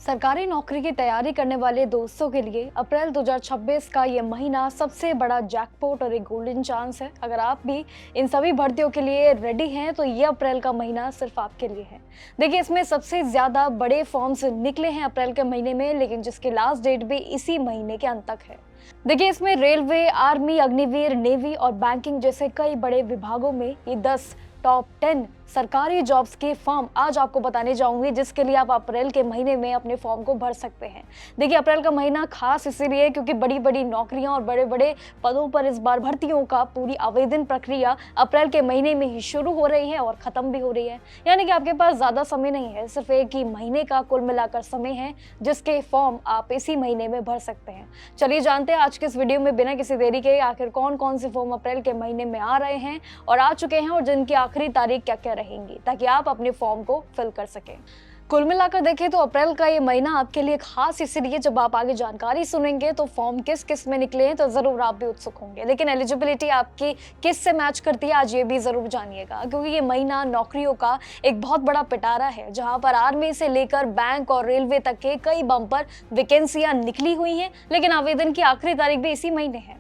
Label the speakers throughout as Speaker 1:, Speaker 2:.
Speaker 1: सरकारी नौकरी की तैयारी करने वाले दोस्तों के लिए अप्रैल 2026 का ये महीना सबसे बड़ा जैकपॉट और एक गोल्डन चांस है। अगर आप भी इन सभी भर्तियों के लिए रेडी हैं तो ये अप्रैल का महीना सिर्फ आपके लिए है। देखिए, इसमें सबसे ज्यादा बड़े फॉर्म्स निकले हैं अप्रैल के महीने में, लेकिन जिसकी लास्ट डेट भी इसी महीने के अंत तक है। देखिए, इसमें रेलवे, आर्मी, अग्निवीर, नेवी और बैंकिंग जैसे कई बड़े विभागों में ये 10 टॉप 10 सरकारी जॉब्स के फॉर्म आज आपको बताने जाऊंगी, जिसके लिए आप अप्रैल के महीने में अपने फॉर्म को भर सकते हैं। देखिए, अप्रैल का महीना खास इसीलिए क्योंकि बड़ी बड़ी नौकरियां और बड़े बड़े पदों पर इस बार भर्तियों का पूरी आवेदन प्रक्रिया अप्रैल के महीने में ही शुरू हो रही है और खत्म भी हो रही है। यानी कि आपके पास ज्यादा समय नहीं है, सिर्फ एक ही महीने का कुल मिलाकर समय है जिसके फॉर्म आप इसी महीने में भर सकते हैं। चलिए जानते हैं आज के इस वीडियो में बिना किसी देरी के आखिर कौन कौन से फॉर्म अप्रैल के महीने में आ रहे हैं और आ चुके हैं और जिनकी आखिरी तारीख क्या क्या रहेंगी, ताकि आप अपने फॉर्म को फिल कर सकें। कुल मिलाकर देखें तो अप्रैल का ये महीना आपके लिए खास इसलिए जब आप आगे जानकारी सुनेंगे तो फॉर्म किस किस में निकले हैं तो जरूर आप भी उत्सुक होंगे, लेकिन एलिजिबिलिटी आपकी किस से मैच करती है आज ये भी जरूर जानिएगा, क्योंकि ये महीना नौकरियों का एक बहुत बड़ा पिटारा है, जहां पर आर्मी से लेकर बैंक और रेलवे तक के कई बम्पर वैकेंसियां निकली हुई हैं, लेकिन आवेदन की आखिरी तारीख भी इसी महीने है।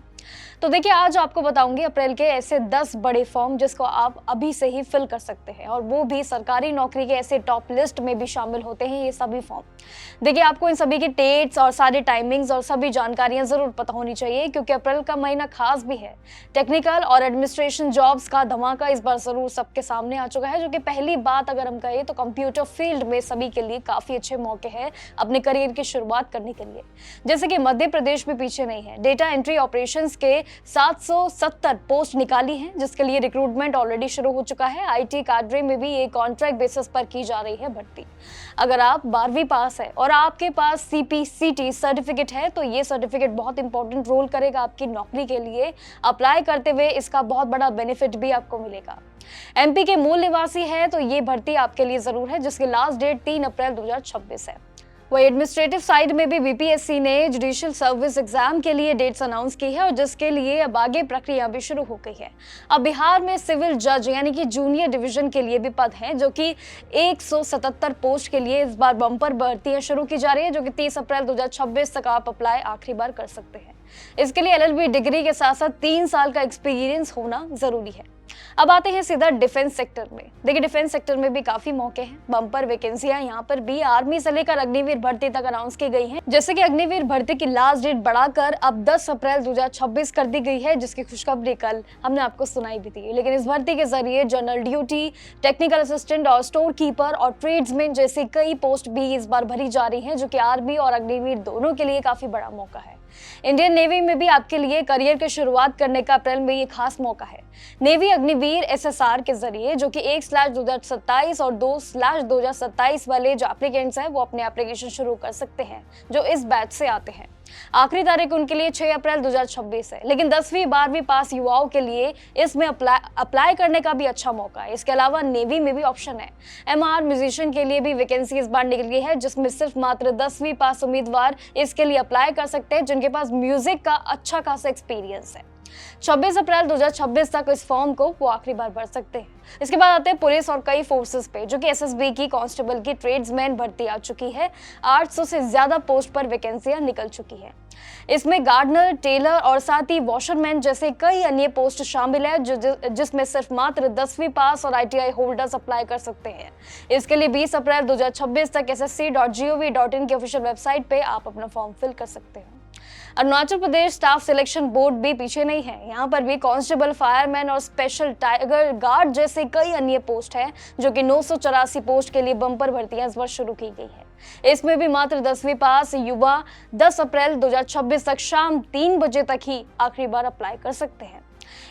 Speaker 1: तो देखिए, आज आपको बताऊंगी अप्रैल के ऐसे 10 बड़े फॉर्म जिसको आप अभी से ही फिल कर सकते हैं, और वो भी सरकारी नौकरी के ऐसे टॉप लिस्ट में भी शामिल होते हैं ये सभी फॉर्म। देखिए, आपको इन सभी की डेट्स और सारे टाइमिंग्स और सभी जानकारियां जरूर पता होनी चाहिए, क्योंकि अप्रैल का महीना खास भी है। टेक्निकल और एडमिनिस्ट्रेशन जॉब्स का धमाका इस बार जरूर सबके सामने आ चुका है, जो कि पहली बात अगर हम कहें तो कंप्यूटर फील्ड में सभी के लिए काफी अच्छे मौके हैं अपने करियर की शुरुआत करने के लिए। जैसे कि मध्य प्रदेश भी पीछे नहीं है, डेटा एंट्री ऑपरेशंस के 770 पोस्ट निकाली हैं, जिसके लिए रिक्रूटमेंट ऑलरेडी शुरू हो चुका है। आईटी कैडरे में भी ये कॉन्ट्रैक्ट बेसिस पर की जा रही है भर्ती। अगर आप 12वीं पास है और आपके पास सीपीसीटी सर्टिफिकेट है तो ये सर्टिफिकेट बहुत इंपॉर्टेंट रोल करेगा आपकी नौकरी के लिए। अप्लाई करते हुए इसका बहुत बड़ा बेनिफिट भी आपको मिलेगा। एमपी के मूल निवासी है तो ये भर्ती आपके लिए जरूर है, जिसकी लास्ट डेट 3 अप्रैल 2026 है। वही एडमिनिस्ट्रेटिव साइड में भी बीपीएससी ने जुडिशियल सर्विस एग्जाम के लिए डेट्स अनाउंस की है, और जिसके लिए अब आगे प्रक्रिया भी शुरू हो गई है। अब बिहार में सिविल जज यानी कि जूनियर डिवीजन के लिए भी पद हैं, जो कि 177 पोस्ट के लिए इस बार बम्पर भर्तियां शुरू की जा रही है, जो कि 30 अप्रैल 2026 तक आप अप्लाई आखिरी बार कर सकते हैं। इसके लिए एलएलबी डिग्री के साथ साथ 3 साल का एक्सपीरियंस होना जरूरी है। अब आते हैं सीधा डिफेंस सेक्टर में। देखिए, डिफेंस सेक्टर में भी काफी मौके हैं, बम्पर वैकेंसियां यहाँ पर भी आर्मी से लेकर अग्निवीर भर्ती तक अनाउंस की गई हैं। जैसे कि अग्निवीर भर्ती की लास्ट डेट बढ़ाकर अब 10 अप्रैल 2026 कर दी गई है, जिसकी खुशखबरी कल हमने आपको सुनाई भी थी। लेकिन इस भर्ती के जरिए जनरल ड्यूटी, टेक्निकल असिस्टेंट और स्टोर कीपर और ट्रेड्समैन जैसी कई पोस्ट भी इस बार भरी जा रही है, जो कि आर्मी और अग्निवीर दोनों के लिए काफी बड़ा मौका है। इंडियन नेवी में भी आपके लिए करियर की शुरुआत करने का अप्रैल में ये खास मौका है। नेवी अग्निवीर एसएसआर के जरिए, जो कि 1/2027 और 2/2027 वाले जो एप्लीकेंट्स हैं वो अपने एप्लीकेशन शुरू कर सकते हैं, जो इस बैच से आते हैं। आखिरी तारीख उनके लिए 6 अप्रैल 2026 है। लेकिन 10वीं 12वीं पास युवाओं के लिए इसमें अप्लाई करने का भी अच्छा मौका है। इसके अलावा नेवी में भी ऑप्शन है। एमआर म्यूजिशियन के लिए भी वैकेंसी इस बार निकली है, जिसमें सिर्फ मात्र 10वीं पास उम्मीदवार इसके लिए अप्लाई कर सकते हैं, जिनके पास म्यूजिक का अच्छा खासा एक्सपीरियंस है। 26 अप्रैल 2026 तक इस फॉर्म को वो आखिरी बार भर सकते हैं। इसके बाद आते हैं पुलिस और कई फोर्सेस पे, जो कि एसएसबी की कांस्टेबल की ट्रेड्समैन भर्ती आ चुकी है। 800 से ज्यादा पोस्ट पर वैकेंसियां निकल चुकी है। इसमें गार्डनर, टेलर और साथ ही वॉशरमैन जैसे कई अन्य पोस्ट शामिल है, जिसमें सिर्फ मात्र 10वीं पास और आईटीआई होल्डर्स अप्लाई कर सकते हैं। इसके लिए 20 अप्रैल 2026 तक ssc.gov.in की ऑफिशियल वेबसाइट पे आप अपना फॉर्म फिल कर सकते हैं। Arunachal Pradesh staff selection board भी पीछे नहीं है। यहाँ पर भी कांस्टेबल, फायरमैन और स्पेशल टाइगर गार्ड जैसे कई अन्य पोस्ट हैं, जो कि 984 पोस्ट के लिए बम्पर भर्तियां इस बार शुरू की गई है। इसमें भी मात्र 10वीं पास युवा 10 अप्रैल 2026 तक शाम 3 बजे तक ही आखिरी बार अप्लाई कर सकते हैं।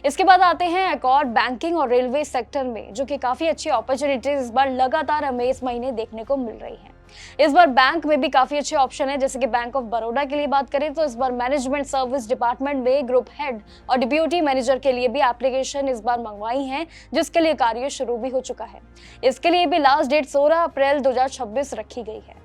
Speaker 1: इसके बाद आते हैं एक और बैंकिंग और रेलवे सेक्टर में, जो कि काफी अच्छी अपॉर्चुनिटीज इस बार लगातार हमें इस महीने देखने को मिल रही है। इस बार बैंक में भी काफी अच्छे ऑप्शन है। जैसे कि बैंक ऑफ बड़ौदा के लिए बात करें तो इस बार मैनेजमेंट सर्विस डिपार्टमेंट में ग्रुप हेड और डिप्यूटी मैनेजर के लिए भी एप्लीकेशन इस बार मंगवाई हैं, जिसके लिए कार्य शुरू भी हो चुका है। इसके लिए भी लास्ट डेट 16 अप्रैल 2026 रखी गई है।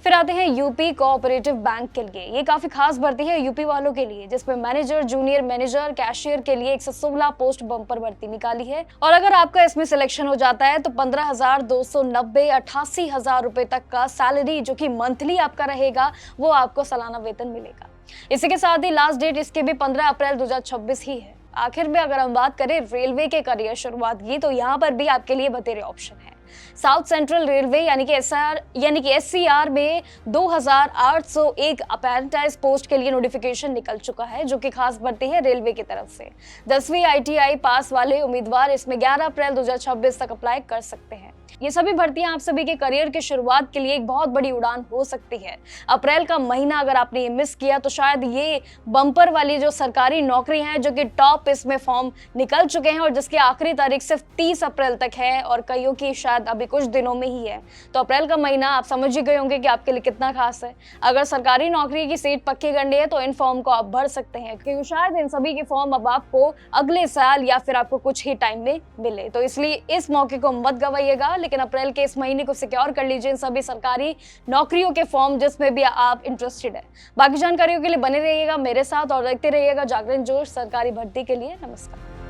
Speaker 1: फिर आते हैं यूपी कोऑपरेटिव बैंक के लिए। ये काफी खास भर्ती है यूपी वालों के लिए, जिसमें मैनेजर, जूनियर मैनेजर, कैशियर के लिए 116 पोस्ट बम्पर भर्ती निकाली है। और अगर आपका इसमें सिलेक्शन हो जाता है तो 15,290 88,000 रुपए तक का सैलरी, जो कि मंथली आपका रहेगा, वो आपको सालाना वेतन मिलेगा। इसी के साथ ही लास्ट डेट इसके भी 15 अप्रैल 2026 ही है। आखिर में अगर हम बात करें रेलवे के करियर शुरुआत की, तो यहाँ पर भी आपके लिए बतेरे ऑप्शन है। साउथ सेंट्रल रेलवे यानी कि SCR में 2,801 अपेरेंटाइज पोस्ट के लिए नोटिफिकेशन निकल चुका है, जो कि खास भर्ती है रेलवे की तरफ से। 10वीं ITI पास वाले उम्मीदवार इसमें 11 अप्रैल 2026 तक अप्लाई कर सकते हैं। ये सभी भर्तियां आप सभी के करियर की शुरुआत के लिए एक बहुत बड़ी उड़ान हो सकती है। अप्रैल का महीना अगर आपने ये मिस किया तो शायद ये बम्पर वाली जो सरकारी नौकरी है, जो कि टॉप इसमें फॉर्म निकल चुके हैं और जिसकी आखिरी तारीख सिर्फ 30 अप्रैल तक है और कईयों की शायद अभी कुछ दिनों में ही है। तो अप्रैल का महीना आप समझ ही गए होंगे कि आपके लिए कितना खास है। अगर सरकारी नौकरी की सीट पक्की करनी है तो इन फॉर्म को आप भर सकते हैं, क्योंकि शायद इन सभी के फॉर्म अब आपको अगले साल या फिर आपको कुछ ही टाइम में मिले। तो इसलिए इस मौके को मत गवाइएगा, लेकिन अप्रैल के इस महीने को सिक्योर कर लीजिए इन सभी सरकारी नौकरियों के फॉर्म जिसमें भी आप इंटरेस्टेड है। बाकी जानकारियों के लिए बने रहिएगा मेरे साथ और देखते रहिएगा जागरण जोश सरकारी भर्ती के लिए। नमस्कार।